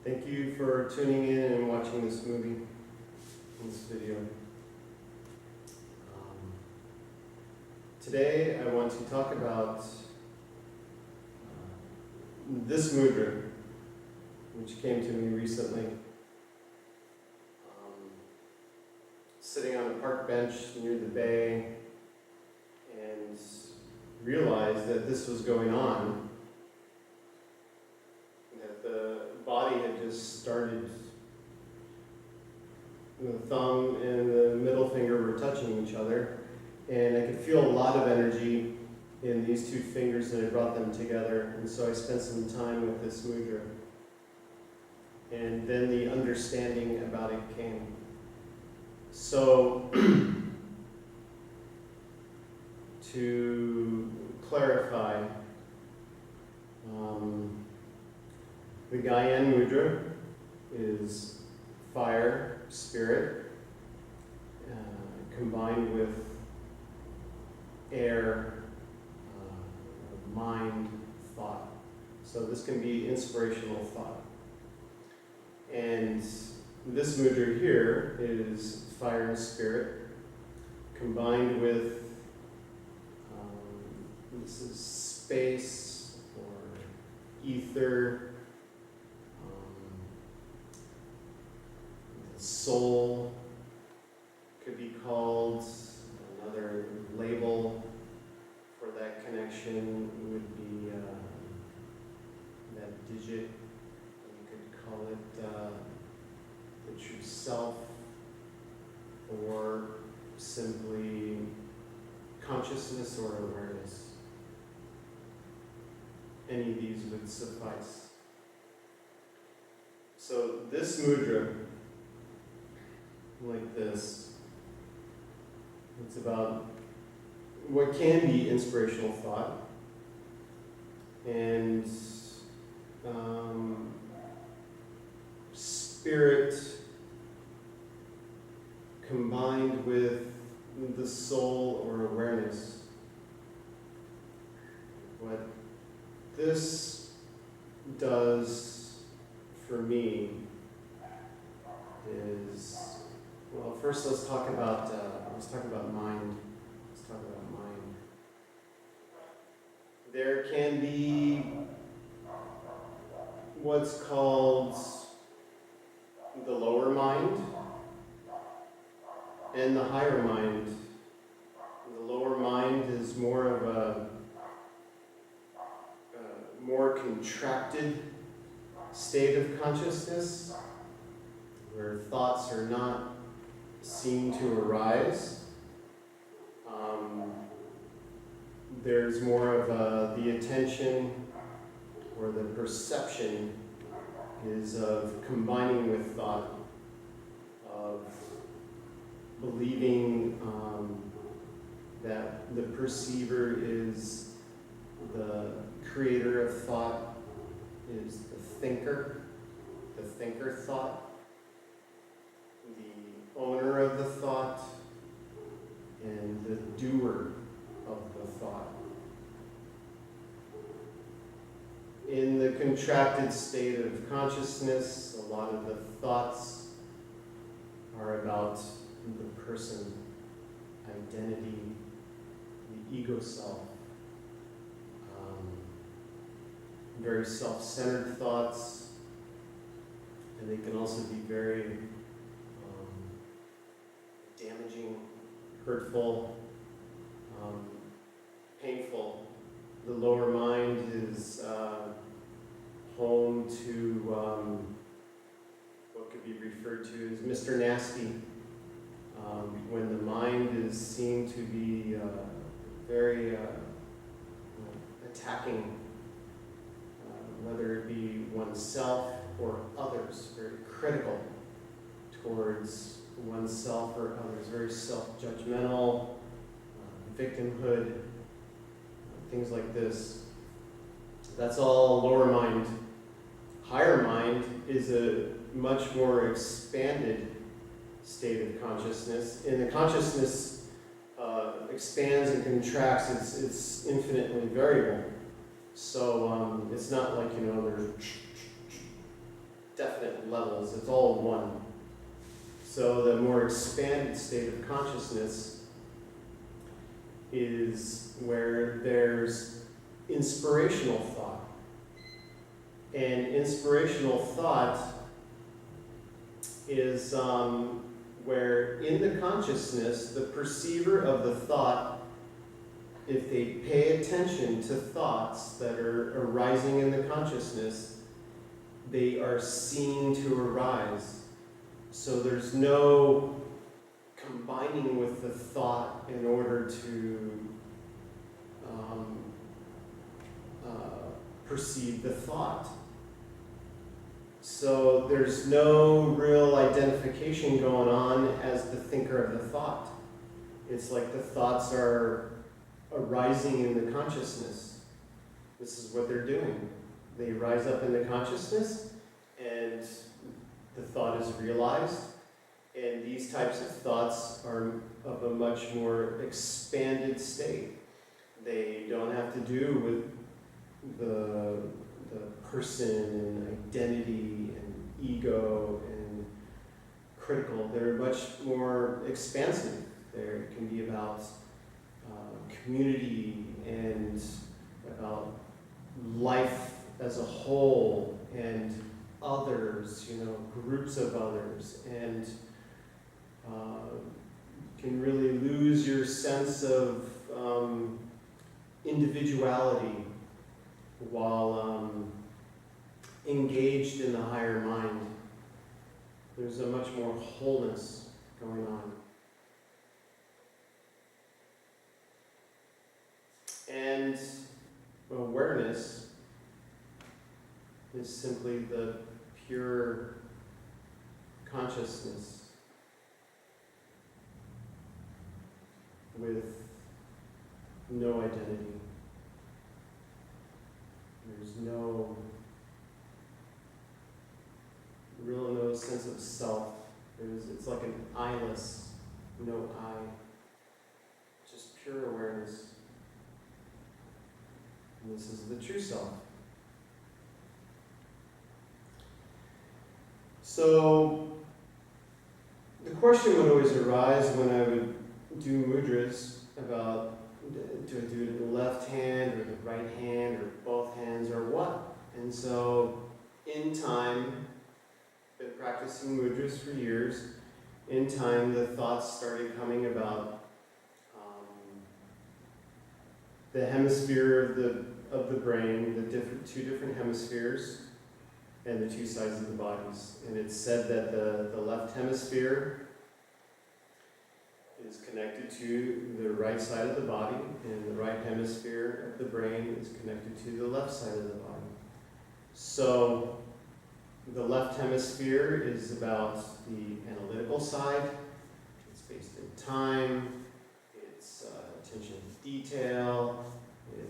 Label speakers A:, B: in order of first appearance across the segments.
A: Thank you for tuning in and watching this movie, this video. Today I want to talk about this mudra, which came to me recently. Sitting on a park bench near the bay and realized that this was going on, that the body had just started, the thumb and the middle finger were touching each other, and I could feel a lot of energy in these two fingers, and I brought them together, and so I spent some time with this mudra. And then the understanding about it came. So, to clarify, the Gyan Mudra is fire, spirit, combined with air, mind, thought. So this can be inspirational thought. And this mudra here is fire and spirit, combined with, this is space or ether, soul could be called. Another label for that connection would be that digit. You could call it the true self, or simply consciousness or awareness. Any of these would suffice. So this mudra, like this, it's about what can be inspirational thought, and spirit combined with the soul or awareness. What this does for me is, well, first let's talk about mind. Let's talk about mind. There can be what's called the lower mind and the higher mind. The lower mind is more of a more contracted state of consciousness, where thoughts are not seen to arise. There's more of the attention or the perception is of combining with thought, of believing that the perceiver is the creator of thought, is the thinker thought, the owner of the thought, and the doer of the thought. In the contracted state of consciousness, a lot of the thoughts are about the person, identity, the ego self. Very self-centered thoughts, and they can also be very damaging, hurtful, painful. The lower mind is home to what could be referred to as Mr. Nasty. When the mind is seen to be very attacking, whether it be oneself or others, very critical towards oneself or others, very self-judgmental, victimhood, things like this. That's all lower mind. Higher mind is a much more expanded state of consciousness. And the consciousness expands and contracts. It's infinitely variable. So it's not like, there's definite levels. It's all one. So the more expanded state of consciousness is where there's inspirational thought. And inspirational thought is where in the consciousness, the perceiver of the thought, if they pay attention to thoughts that are arising in the consciousness, they are seen to arise. So there's no combining with the thought in order to perceive the thought. So there's no real identification going on as the thinker of the thought. It's like the thoughts are arising in the consciousness. This is what they're doing. They rise up in the consciousness, and the thought is realized. And these types of thoughts are of a much more expanded state. They don't have to do with the person and identity and ego and critical. They're much more expansive. It can be about community and about life as a whole and others, groups of others, and can really lose your sense of individuality while engaged in the higher mind. There's a much more wholeness going on. And awareness is simply the pure consciousness with no identity. There's no sense of self. It's like an eyeless, no eye, just pure awareness. And this is the true self. So the question would always arise when I would do mudras about, do I do it in the left hand or the right hand or both hands or what? And so in time, been practicing mudras for years, in time the thoughts started coming about the hemisphere of the brain, two different hemispheres, and the two sides of the bodies. And it's said that the left hemisphere is connected to the right side of the body, and the right hemisphere of the brain is connected to the left side of the body. So the left hemisphere is about the analytical side. It's based in time, it's attention to detail,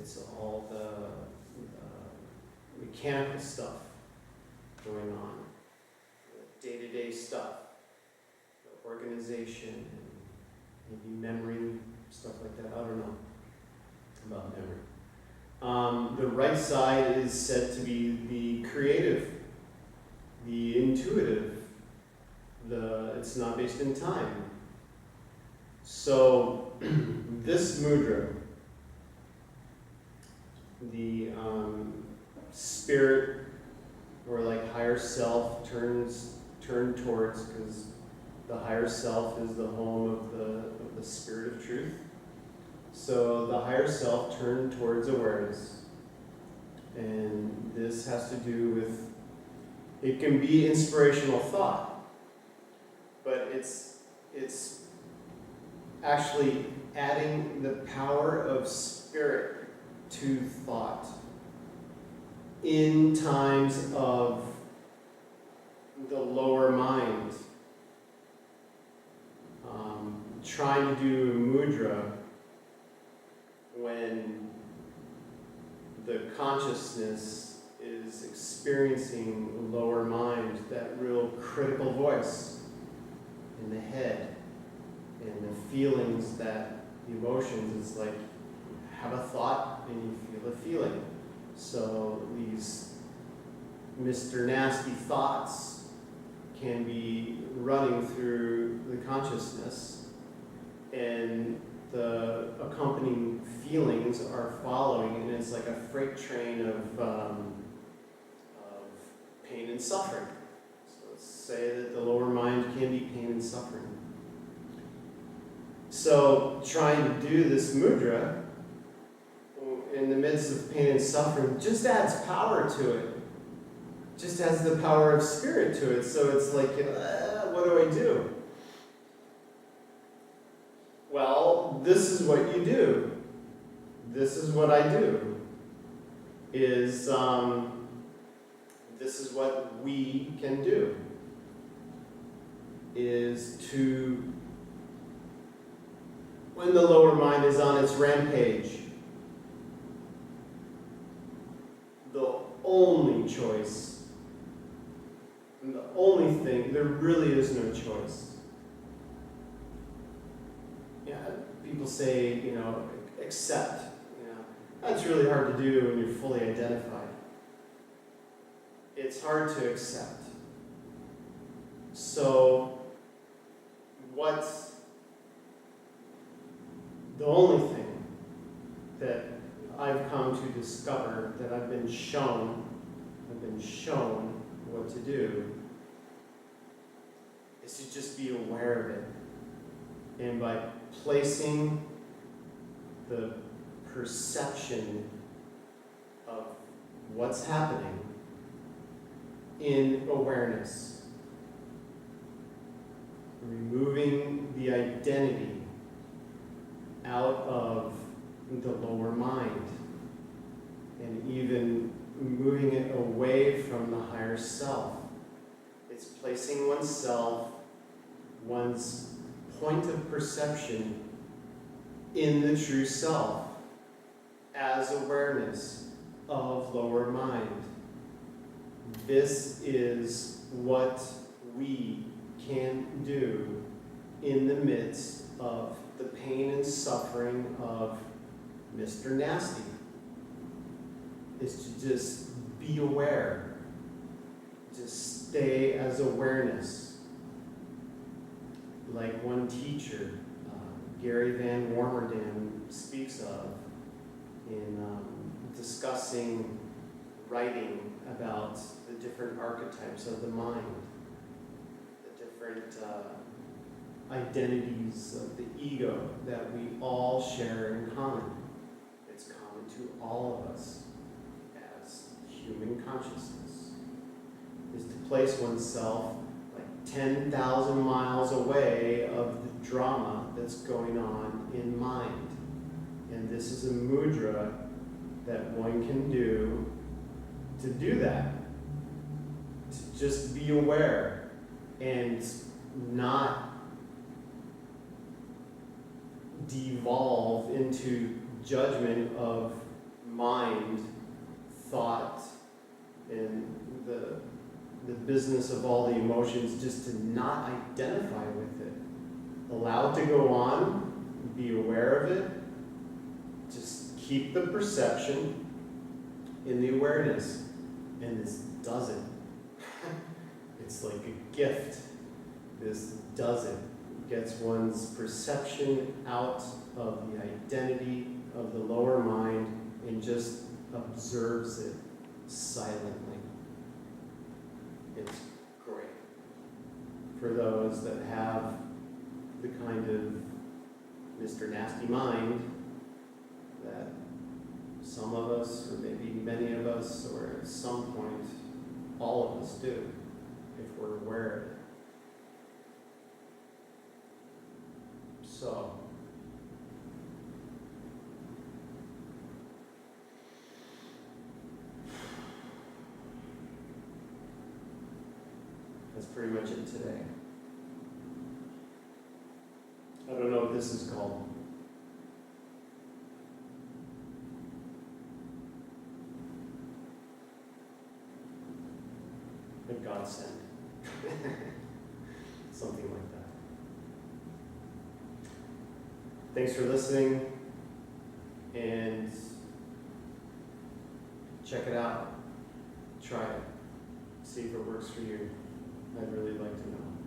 A: it's all the mechanical stuff going on, the day-to-day stuff, the organization, and maybe memory, stuff like that. I don't know about memory. The right side is said to be the creative, the intuitive, it's not based in time. So this mudra, the spirit or like higher self turned towards, because the higher self is the home of the spirit of truth. So the higher self turned towards awareness. And this has to do with, it can be inspirational thought, but it's actually adding the power of spirit to thought in times of the lower mind. Trying to do mudra when the consciousness is experiencing lower mind, that real critical voice in the head, and the feelings, that the emotions, it's like have a thought and you feel a feeling. So these Mr. Nasty thoughts can be running through the consciousness, and the accompanying feelings are following, and it's like a freight train of pain and suffering. So let's say that the lower mind can be pain and suffering. So trying to do this mudra in the midst of pain and suffering just adds power to it. Just adds the power of spirit to it. So it's like, what do I do? Well, this is what you do. This is what I do. This is what we can do. Is to, when the lower mind is on its rampage, the only choice, and the only thing, there really is no choice. Yeah, people say, accept. That's really hard to do when you're fully identified. It's hard to accept. So, what's the only thing that I've come to discover, that I've been shown what to do, is to just be aware of it. And by placing the perception of what's happening in awareness, removing the identity out of the lower mind, and even moving it away from the higher self. It's placing oneself, one's point of perception in the true self as awareness of lower mind. This is what we can do in the midst of the pain and suffering of Mr. Nasty, is to just be aware, just stay as awareness. Like one teacher, Gary Van Warmerdam, speaks of in discussing writing about the different archetypes of the mind, the different identities of the ego that we all share in common. It's common to all of us as human consciousness, is to place oneself like 10,000 miles away of the drama that's going on in mind. And this is a mudra that one can do to do that. To just be aware and not devolve into judgment of mind, thought, and the business of all the emotions, just to not identify with it. Allow it to go on, be aware of it, just keep the perception in the awareness. And this does it. It's like a gift. This does it. Gets one's perception out of the identity of the lower mind and just observes it silently. It's great for those that have the kind of Mr. Nasty mind that some of us, or maybe many of us, or at some point all of us do, if we're aware of it. So, that's pretty much it today. I don't know what this is called. A godsend. Something like that. Thanks for listening, and check it out. Try it. see if it works for you. I'd really like to know.